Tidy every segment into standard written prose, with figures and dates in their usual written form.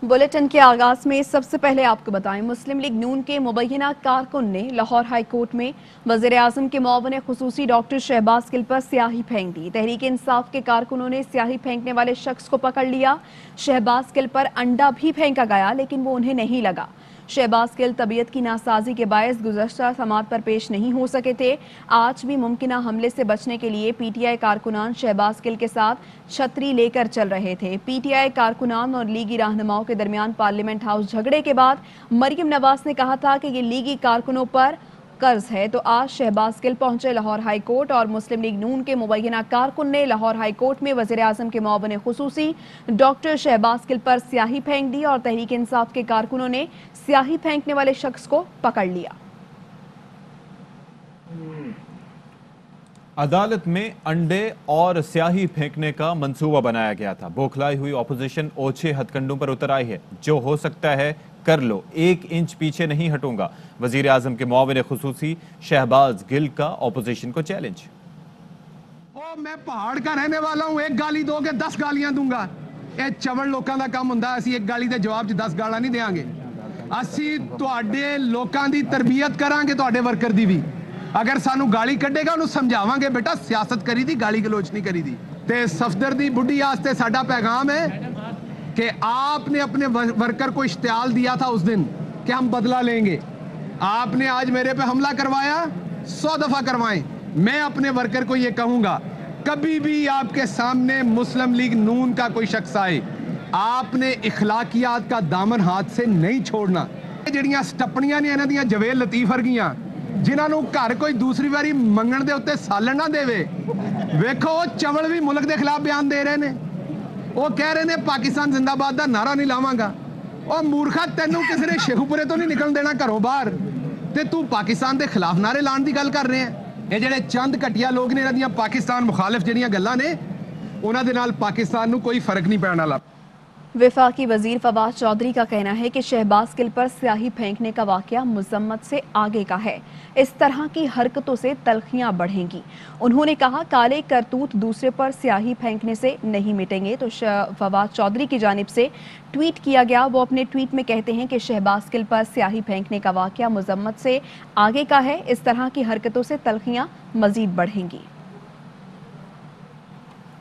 Bulletin के आगाज में सबसे पहले आपको बताएं, मुस्लिम लीग नून के मुबैना कारकुन ने लाहौर हाई कोर्ट में वज़ीर आज़म के मुआविन खुसूसी डॉक्टर शहबाज गिल पर स्याही फेंक दी। तहरीक इंसाफ के कारकुनों ने स्याही फेंकने वाले शख्स को पकड़ लिया। शहबाज गिल पर अंडा भी फेंका गया, लेकिन वो उन्हें नहीं लगा। शहबाज गिल तबीयत की नासाजी के बायस गुज़श्ता समात पर पेश नहीं हो सके थे। आज भी मुमकिना हमले से बचने के लिए पीटीआई कारकुनान शहबाज गिल के साथ छतरी लेकर चल रहे थे। पीटीआई कारकुनान और लीगी रहनुमाओं के दरमियान पार्लियामेंट हाउस झगड़े के बाद मरियम नवाज ने कहा था कि ये लीगी कारकुनों पर कर्ज है, तो आज शहबाज गिल पहुंचे लाहौर हाई कोर्ट और मुस्लिम लीग नून के मुबैना कारकुन ने लाहौर हाई कोर्ट में वज़ीर आज़म के मुआविन खुसूसी डॉक्टर शहबाज गिल पर स्याही फेंक दी और तहरीक इंसाफ के कारकुनों ने स्याही फेंकने वाले शख्स को पकड़ लिया। अदालत में अंडे और स्याही फेंकने का मंसूबा बनाया गया था। बौखलाई हुई ऑपोजिशन ओछे हथकंडों पर उतर आई है। जो हो सकता है कर लो, 1 इंच पीछे नहीं हटूंगा। वजीर आजम के मुआविन खुसूसी शहबाज गिल का ऑपोजिशन को चैलेंज। मैं पहाड़ का रहने वाला हूं, 1 गाली दोगे 10 गालियां दूंगा। ये चवड़ लोगों का काम हुंदा, असी 1 गाली दे जवाब च 10 गालां नहीं देंगे। असी तुहाडे लोकां दी तरबियत करांगे, तुहाडे वर्कर दी भी। अगर सानू गाली कड्डेगा उन्हें समझावांगे, बेटा सियासत करी दी, गाली गलोच नहीं करी दी। ते सफदर दी बुढ़ी आस्ते साडा पैगाम है कि आपने अपने वर्कर को इश्तियाल दिया था उस दिन कि हम बदला लेंगे। आपने आज मेरे पे हमला करवाया, 100 दफा करवाएं। मैं अपने वर्कर को ये कहूंगा, कभी भी आपके सामने मुस्लिम लीग नून का कोई शख्स आए, आपने इखलाकियात का दामन हाथ से नहीं छोड़ना। ਜਿਹੜੀਆਂ ਸਟੱਪਣੀਆਂ ਨੇ ਇਹਨਾਂ ਦੀਆਂ ਜਵੇਲ ਲਤੀਫ ਵਰਗੀਆਂ, ਜਿਨ੍ਹਾਂ ਨੂੰ ਘਰ ਕੋਈ ਦੂਸਰੀ ਵਾਰੀ ਮੰਗਣ ਦੇ ਉੱਤੇ ਸਾਲਣ ਨਾ ਦੇਵੇ। ਵੇਖੋ ਉਹ ਚਵਲ ਵੀ ਮੁਲਕ ਦੇ ਖਿਲਾਫ ਬਿਆਨ ਦੇ ਰਹੇ ਨੇ। ਉਹ ਕਹਿ ਰਹੇ ਨੇ ਪਾਕਿਸਤਾਨ ਜ਼ਿੰਦਾਬਾਦ ਦਾ ਨਾਰਾ ਨਹੀਂ ਲਾਵਾਂਗਾ। ਉਹ ਮੂਰਖਾ, ਤੈਨੂੰ ਕਿਸੇ ਨੇ ਸ਼ੇਖੂਪੁਰੇ ਤੋਂ ਨਹੀਂ ਨਿਕਲਣ ਦੇਣਾ ਘਰੋਂ ਬਾਹਰ, ਤੇ ਤੂੰ ਪਾਕਿਸਤਾਨ ਦੇ ਖਿਲਾਫ ਨਾਰੇ ਲਾਉਣ ਦੀ ਗੱਲ ਕਰ ਰਹੇ ਹੈ। ਇਹ ਜਿਹੜੇ ਚੰਦ ਘਟੀਆ ਲੋਕ ਨੇ, ਇਹਨਾਂ ਦੀਆਂ ਪਾਕਿਸਤਾਨ ਮੁਖਾਲਿਫ ਜਿਹੜੀਆਂ ਗੱਲਾਂ ਨੇ, ਉਹਨਾਂ ਦੇ ਨਾਲ ਪਾਕਿस्तान ਨੂੰ ਕੋਈ ਫਰਕ नहीं ਪੈਣ वाला। वफाकी वजीर फवाद चौधरी का कहना है कि शहबाज गिल पर स्याही फेंकने का वाकया मजम्मत से आगे का है। इस तरह की हरकतों से तलखियां बढ़ेंगी। उन्होंने कहा, काले करतूत दूसरे पर स्याही फेंकने से नहीं मिटेंगे। तो फवाद चौधरी की जानिब से ट्वीट किया गया, वो अपने ट्वीट में कहते हैं कि शहबाज गिल पर स्याही फेंकने का वाकया मजम्मत से आगे का है। इस तरह की हरकतों से तलखियां मजीद बढ़ेंगी।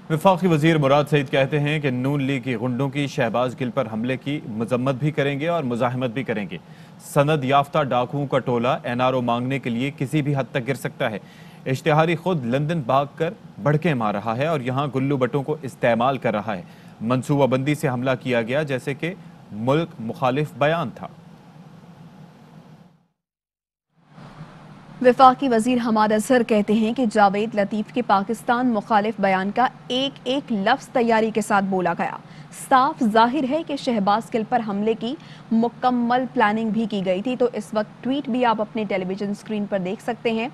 वफाकी वजीर मुराद सईद कहते हैं कि नून लीग की गुंडों की शहबाज गिल पर हमले की मजम्मत भी करेंगे और मुजाहिमत भी करेंगे। सनद याफ्ता डाकुओं का टोला एनआरओ मांगने के लिए किसी भी हद तक गिर सकता है। इश्तिहारी खुद लंदन भाग कर भड़के मार रहा है और यहाँ गुल्लू बटों को इस्तेमाल कर रहा है। मनसूबाबंदी से हमला किया गया जैसे कि मुल्क मुखालिफ बयान था। वफाकी वजीर हमाद अजहर कहते हैं कि जावेद लतीफ़ के पाकिस्तान मुखालिफ बयान का एक एक लफ्ज़ तैयारी के साथ बोला गया। साफ जाहिर है कि शहबाज गिल पर हमले की मुकम्मल प्लानिंग भी की गई थी। तो इस वक्त ट्वीट भी आप अपने टेलीविजन स्क्रीन पर देख सकते हैं।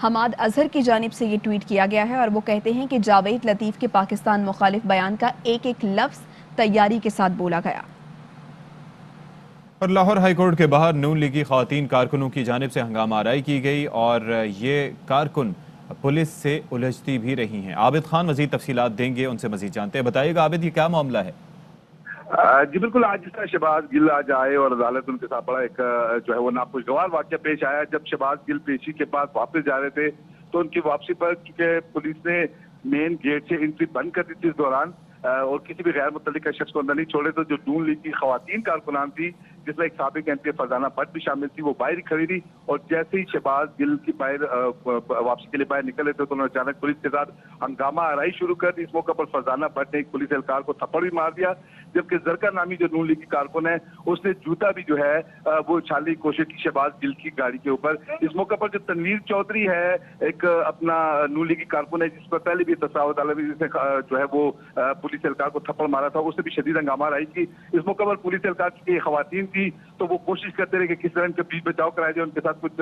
हमाद अजहर की जानिब से ये ट्वीट किया गया है और वो कहते हैं कि जावेद लतीफ़ के पाकिस्तान मुखालिफ बयान का एक एक लफ्ज़ तैयारी के साथ बोला गया। और लाहौर हाई कोर्ट के बाहर नून लीगी ख़वातीन कारकुनों की जानिब से हंगामा आराई की गई और ये कारकुन पुलिस से उलझती भी रही हैं। आबिद खान मजीद तफसीलात देंगे, उनसे मजीद जानते हैं। बताइएगा आबिद, ये क्या मामला है? जी बिल्कुल, आज जिस तरह शहबाज गिल आज आए और अदालत उनके साथ बड़ा एक जो है वो नाखुशगवार वाक़या पेश आया। जब शहबाज गिल पेशी के बाद वापस जा रहे थे तो उनकी वापसी पर क्योंकि पुलिस ने मेन गेट से एंट्री बंद कर दी थी इस दौरान और किसी भी गैर मुतल्लिका शख्स को अंदर नहीं छोड़े, तो जो नून लीग की ख़वातीन कारकुनान थी जिसमें एक साबिक एमपी फरजाना भट्ट भी शामिल थी, वो बाहर ही खड़ी थी और जैसे ही शहबाज गिल की बाहर वापसी के लिए बाहर निकले थे तो उन्होंने अचानक पुलिस के साथ हंगामा आराई शुरू कर दी। इस मौके पर फरजाना भट्ट ने एक पुलिस एहलकार को थप्पड़ भी मार दिया, जबकि जरका नामी जो नून लीग की कारकुन है उसने जूता भी जो है वो उछालने की कोशिश की शहबाज गिल की गाड़ी के ऊपर। इस मौके पर जो तनवीर चौधरी है, एक अपना नून लीग की कारकुन है जिस पर पहले भी तसावत आलमी जिसने जो है वो पुलिस एहलकार को थप्पड़ मारा था, उसने भी शदीद हंगामा आराई की। इस मौके पर पुलिस एहलकार की खवातीन थी तो वो कोशिश करते रहे कि किस तरह इनके बीच बचाव कराया जाए, उनके साथ कुछ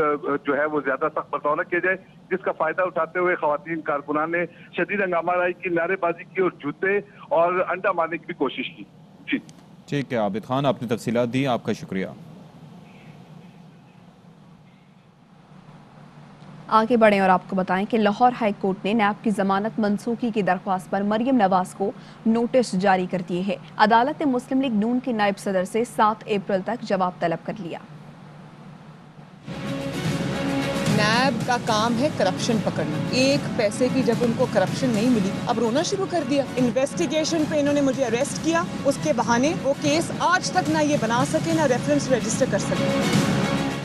जो है वो ज्यादा सख्त बर्ताव न किया जाए, जिसका फायदा उठाते हुए खवातीन कारकुनान ने शदीद हंगामा आराई की, नारेबाजी की और जूते और अंडा मारने की भी कोशिश की। जी ठीक है आबिद खान, आपने तफसीलात दी, आपका शुक्रिया। آگے بڑھیں اور آپ کو بتائیں کہ لاہور ہائی کورٹ نے نیب کی ضمانت منسوخی کی درخواست پر مریم نواز کو نوٹس جاری کر دیے ہیں۔ عدالت نے مسلم لیگ نون کے نائب صدر سے 7 اپریل تک جواب طلب کر لیا۔ نیب کا کام ہے کرپشن پکڑنا، ایک پیسے کی جب ان کو کرپشن نہیں ملی اب رونا شروع کر دیا۔ انویسٹیگیشن پہ انہوں نے مجھے اریسٹ کیا، اس کے بہانے وہ کیس آج تک نہ یہ بنا سکے نہ ریفرنس رجسٹر کر سکے۔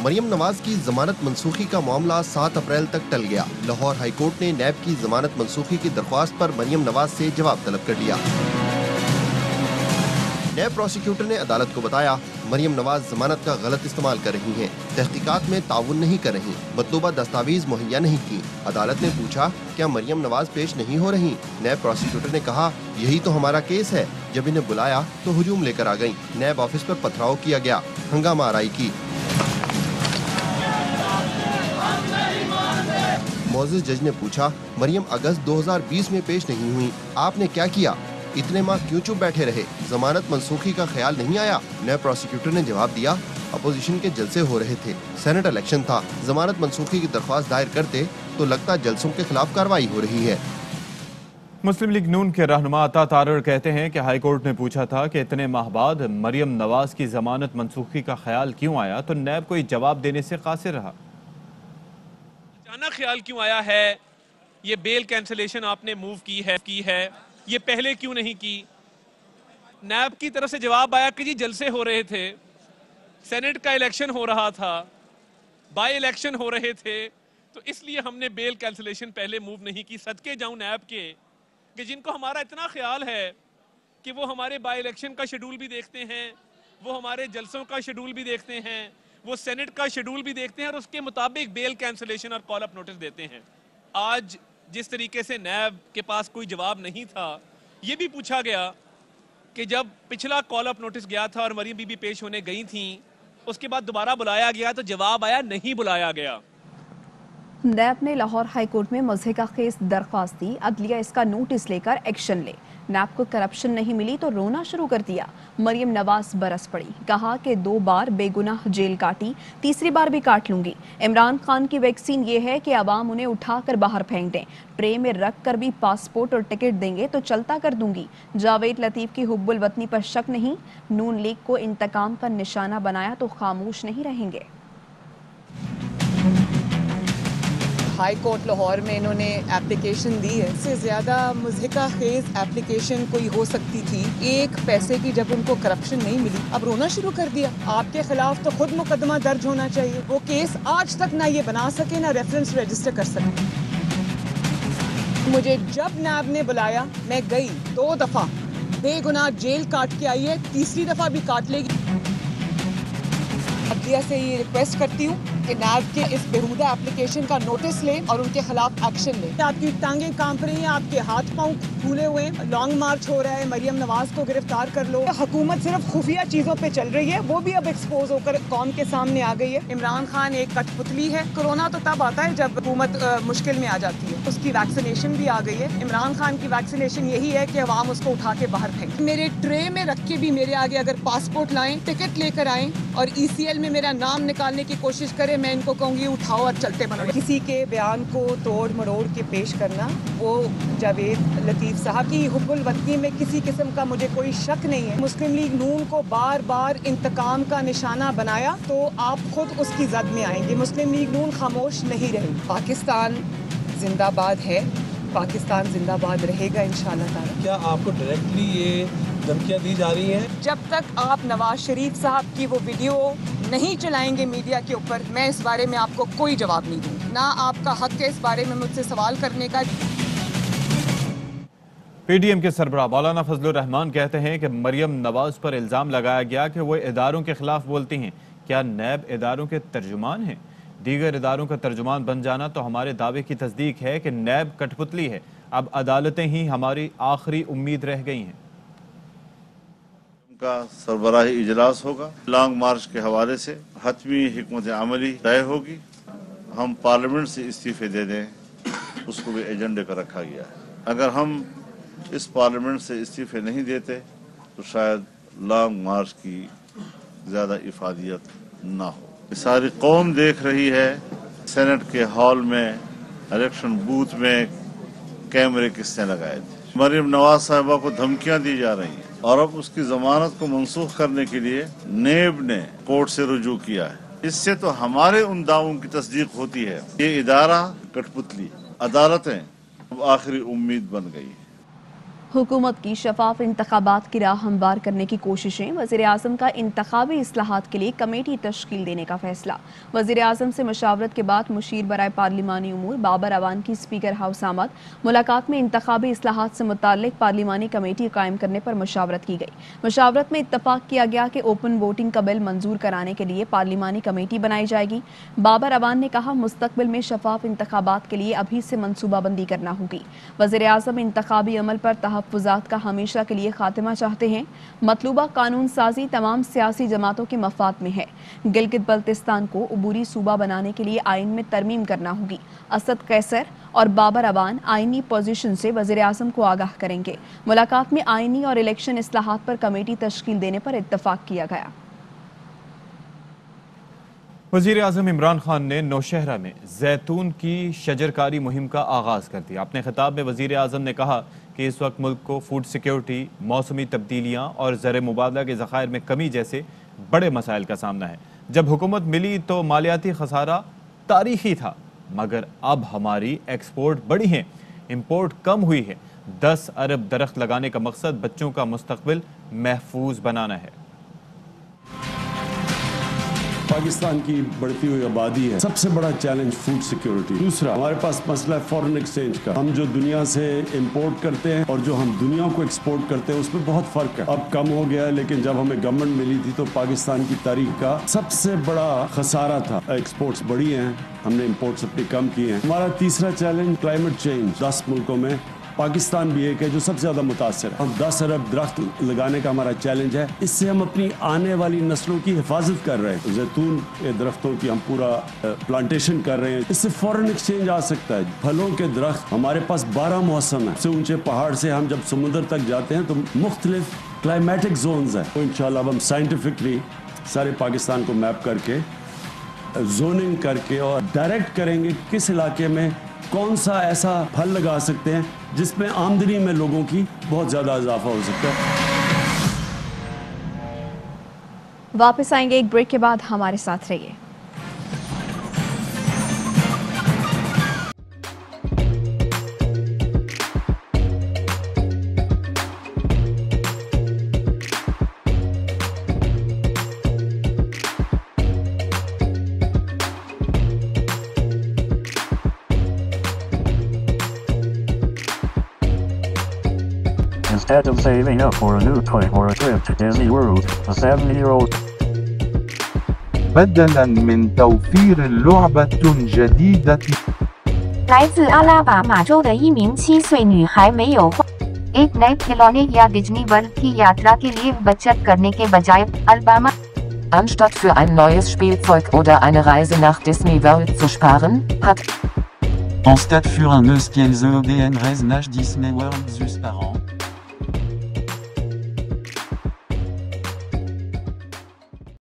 مریم نواز کی ضمانت منسوخی کا معاملہ 7 اپریل تک ٹل گیا۔ لاہور ہائی کورٹ نے نیب کی ضمانت منسوخی کی درخواست پر مریم نواز سے جواب طلب کر لیا۔ نیب پروسیکیوٹر نے عدالت کو بتایا مریم نواز ضمانت کا غلط استعمال کر رہی ہیں، تحقیقات میں تعاون نہیں کر رہی، مطلوبہ دستاویز مہیا نہیں کی۔ عدالت نے پوچھا کیا مریم نواز پیش نہیں ہو رہی؟ نیب پروسیکیوٹر نے کہا یہی تو ہمارا کیس ہے۔ جب انہیں بلایا تو ہجوم لے کر آ گئیں، نیب آفس پر پتھراؤ کیا گیا، ہنگامہ آرائی کی۔ معزز جج نے پوچھا مریم اگست 2020 میں پیش نہیں ہوئی، آپ نے کیا کیا؟ اتنے ماہ کیوں چپ بیٹھے رہے؟ ضمانت منسوخی کا خیال نہیں آیا؟ نیب پروسیکیوٹر نے جواب دیا اپوزیشن کے جلسے ہو رہے تھے، سینٹ الیکشن تھا، ضمانت منسوخی کی درخواست دائر کرتے تو لگتا جلسوں کے خلاف کارروائی ہو رہی ہے۔ مسلم لیگ نون کے رہنما عطا تارڑ کہتے ہیں کہ ہائی کورٹ نے پوچھا تھا کہ اتنے ماہ بعد مریم نواز کی ضمانت منسوخی کا خیال کیوں آیا تو نیب کوئی جواب دینے سے قاصر رہا۔ اچانک خیال کیوں آیا ہے یہ بیل کینسلیشن آپ نے موو کی ہے یہ پہلے کیوں نہیں کی؟ نیب کی طرف سے جواب آیا کہ جی جلسے ہو رہے تھے، سینٹ کا الیکشن ہو رہا تھا، بائی الیکشن ہو رہے تھے، تو اس لیے ہم نے بیل کینسلیشن پہلے موو نہیں کی۔ صدقے جاؤں نیب کے کہ جن کو ہمارا اتنا خیال ہے کہ وہ ہمارے بائی الیکشن کا شیڈول بھی دیکھتے ہیں، وہ ہمارے جلسوں کا شیڈول بھی دیکھتے ہیں، وہ سینٹ کا شیڈول بھی دیکھتے ہیں اور اس کے مطابق بیل کینسلیشن اور کال اپ نوٹس دیتے ہیں۔ آج جس طریقے سے نیب کے پاس کوئی جواب نہیں تھا، یہ بھی پوچھا گیا کہ جب پچھلا کال اپ نوٹس گیا تھا اور مریم بی بی پیش ہونے گئی تھیں، اس کے بعد دوبارہ بلایا گیا تو جواب آیا نہیں بلایا گیا۔ نیب نے لاہور ہائی کورٹ میں مضحکہ خیز درخواست دی، عدلیہ اس کا نوٹس لے کر ایکشن لے۔ نیب کو کرپشن نہیں ملی تو رونا شروع کر دیا۔ مریم نواز برس پڑی، کہا کہ 2 بار بے گناہ جیل کاٹی، تیسری بار بھی کاٹ لوں گی۔ عمران خان کی ویکسین یہ ہے کہ عوام انہیں اٹھا کر باہر پھینک دیں، ٹرے میں رکھ کر بھی پاسپورٹ اور ٹکٹ دیں گے تو چلتا کر دوں گی۔ جاوید لطیف کی حب الوطنی پر شک نہیں، نون لیگ کو انتقام کا نشانہ بنایا تو خاموش نہیں رہیں گے۔ ہائی کورٹ لاہور میں انہوں نے اپلیکیشن دی ہے، اس سے زیادہ مضحکہ خیز اپلیکیشن کوئی ہو سکتی تھی؟ ایک پیسے کی جب ان کو کرپشن نہیں ملی اب رونا شروع کر دیا۔ آپ کے خلاف تو خود مقدمہ درج ہونا چاہیے، وہ کیس آج تک نہ یہ بنا سکے نہ ریفرنس رجسٹر کر سکے۔ مجھے جب نیب نے بلایا میں گئی، 2 دفعہ بے گناہ جیل کاٹ کے آئی ہے، تیسری دفعہ بھی کاٹ لے گی۔ عدلیہ سے یہ ریکویسٹ کرتی ہوں کہ نیب کے اس بےہودہ اپلیکیشن کا نوٹس لیں اور ان کے خلاف ایکشن لیں۔ آپ کی ٹانگیں کانپ رہی ہیں، آپ کے ہاتھ پاؤں پھولے ہوئے ہیں، لانگ مارچ ہو رہا ہے، مریم نواز کو گرفتار کر لو۔ حکومت صرف خفیہ چیزوں پہ چل رہی ہے، وہ بھی اب ایکسپوز ہو کر قوم کے سامنے آ گئی ہے۔ عمران خان ایک کٹ پتلی ہے، کورونا تو تب آتا ہے جب حکومت مشکل میں آ جاتی ہے۔ اس کی ویکسینیشن بھی آ گئی ہے، عمران خان کی ویکسینیشن یہی ہے کہ عوام اس کو اٹھا کے باہر پھینک۔ میرے ٹرے میں رکھ کے بھی میرے آگے اگر پاسپورٹ لائیں، ٹکٹ لے کر آئیں اور ECL میں میرا نام نکالنے کی کوشش کرے، میں ان کو کہوں گی اٹھاؤ اور چلتے بنو۔ کسی کے بیان کو توڑ مروڑ کے پیش کرنا، وہ جاوید لطیف صاحب کی حب الوطنی میں کسی قسم کا مجھے کوئی شک نہیں ہے۔ مسلم لیگ نون کو بار بار انتقام کا نشانہ بنایا تو آپ خود اس کی زد میں آئیں گے۔ مسلم لیگ نون خاموش نہیں رہے۔ پاکستان زندہ باد ہے، پاکستان زندہ باد رہے گا انشاءاللہ تعالی۔ کیا آپ کو ڈائریکٹلی یہ دھمکیاں دی جا رہی ہیں؟ جب تک آپ نواز شریف صاحب کی وہ ویڈیو نہیں چلائیں گے میڈیا کے اوپر، میں اس بارے میں آپ کو کوئی جواب نہیں دوں گی، نہ آپ کا حق ہے اس بارے میں مجھ سے سوال کرنے کا۔ پی ڈی ایم کے سربراہ مولانا فضل الرحمان کہتے ہیں کہ مریم نواز پر الزام لگایا گیا کہ وہ اداروں کے خلاف بولتی ہیں۔ کیا نیب اداروں کے ترجمان ہیں؟ دیگر اداروں کا ترجمان بن جانا تو ہمارے دعوے کی تصدیق ہے کہ نیب کٹ پتلی ہے، اب عدالتیں ہی ہماری آخری امید رہ گئی ہیں۔ کا سربراہی اجلاس ہوگا، لانگ مارچ کے حوالے سے حتمی حکمت عملی طے ہوگی۔ ہم پارلیمنٹ سے استعفے دے دیں، اس کو بھی ایجنڈے پر رکھا گیا ہے۔ اگر ہم اس پارلیمنٹ سے استعفے نہیں دیتے تو شاید لانگ مارچ کی زیادہ افادیت نہ ہو۔ ساری قوم دیکھ رہی ہے सेनेट के हॉल में, इलेक्शन बूथ में कैमरे किसने लगाए थे? मरियम नवाज साहिबा को धमकियां दी जा रही हैं और अब उसकी जमानत को मंसूख करने के लिए नेब ने कोर्ट से रुजू किया है। इससे तो हमारे उन दावों की तस्दीक होती है। ये इदारा कठपुतली अदालतें अब आखिरी उम्मीद बन गई है। हुकूमत की शफाफ इंतखाबात की राह हमवार करने की कोशिशें, वज़ीर आज़म का इंतखाबी इस्लाहात के लिए कमेटी तश्कील देने का फैसला। वज़ीर आज़म से मशावरत के बाद मुशीर बराए पार्लिमानी उमूर बाबर अवान की स्पीकर हाउस आमद। मुलाकात में इंतखाबी इस्लाहात से मुताल्लिक पार्लिमानी कमेटी कायम करने पर मशावरत की गई। मशावरत में इत्तफाक किया गया कि ओपन वोटिंग का बिल मंजूर कराने के लिए पार्लिमानी कमेटी बनाई जाएगी। बाबर अवान ने कहा, मुस्तकबिल में शफाफ इंतखाबात के लिए अभी से मनसूबाबंदी करना होगी। वज़ीर आज़म इंतखाबी अमल पर तहफ़्फ़ुज़ात का हमेशा के लिए खात्मा चाहते हैं। मतलूबा कानून साजी तमाम सियासी जमातों के मफाद में है। गिलगित बल्तिस्तान को अबूरी सूबा बनाने के लिए आइन में तरमीम करना होगी। असद कैसर और बाबर अवान आइनी पोजीशन से वज़ीर आज़म को आगाह करेंगे। मुलाकात में आइनी और इलेक्शन इस्लाहात पर कमेटी तश्कील देने पर इत्तफाक किया गया। वज़ीर आज़म इमरान खान ने नौशहरा में जैतून की शजरकारी मुहिम का आगाज़ कर दिया। अपने खिताब में वज़ीर आज़म ने कहा कि इस वक्त मुल्क को फूड सिक्योरिटी, मौसमी तब्दीलियाँ और ज़र मुबादला के ज़खायर में कमी जैसे बड़े मसाइल का सामना है। जब हुकूमत मिली तो मालियाती खसारा तारीखी था, मगर अब हमारी एक्सपोर्ट बढ़ी है, इम्पोर्ट कम हुई है। 10 अरब दरख्त लगाने का मकसद बच्चों का मुस्तकबिल महफूज बनाना है। पाकिस्तान की बढ़ती हुई आबादी है, सबसे बड़ा चैलेंज फूड सिक्योरिटी। दूसरा, हमारे पास मसला है फॉरेन एक्सचेंज का। हम जो दुनिया से इंपोर्ट करते हैं और जो हम दुनिया को एक्सपोर्ट करते हैं उसमें बहुत फर्क है। अब कम हो गया है, लेकिन जब हमें गवर्नमेंट मिली थी तो पाकिस्तान की तारीख का सबसे बड़ा खसारा था। एक्सपोर्ट्स बढ़ी हैं, हमने इंपोर्ट्स अपनी कम किए हैं। हमारा तीसरा चैलेंज क्लाइमेट चेंज। 10 मुल्कों में पाकिस्तान भी एक है जो सबसे ज़्यादा मुतासर है। हम 10 अरब दरख्त लगाने का हमारा चैलेंज है। इससे हम अपनी आने वाली नस्लों की हिफाजत कर रहे हैं। जैतून के दरख्तों की हम पूरा प्लांटेशन कर रहे हैं। इससे फॉरेन एक्सचेंज आ सकता है। फलों के दरख्त हमारे पास 12 मौसम है। सबसे ऊंचे पहाड़ से हम जब समुद्र तक जाते हैं तो मुख्तलिफ क्लाइमेटिक जोन्स हैं। तो इंशाल्लाह अब हम साइंटिफिकली सारे पाकिस्तान को मैप करके जोनिंग करके और डायरेक्ट करेंगे किस इलाके में कौन सा ऐसा फल लगा सकते हैं जिसमें आमदनी में लोगों की बहुत ज़्यादा इजाफा हो सकता है। वापस आएंगे एक ब्रेक के बाद, हमारे साथ रहिए। Instead of saving up for a new toy or a trip to Disney World, a 7-year-old بدلاً من توفير لعبة جديدة 来自阿拉巴马州的一名7岁女孩没有花 एक नए खिलौने या डिज्नी वर्ल्ड की यात्रा के लिए बचत करने के बजाय Alabama Anstatt für ein neues Spielzeug oder eine Reise nach Disney World zu sparen, hat Anstatt für un euskelze ODN reise nach Disney World zu sparen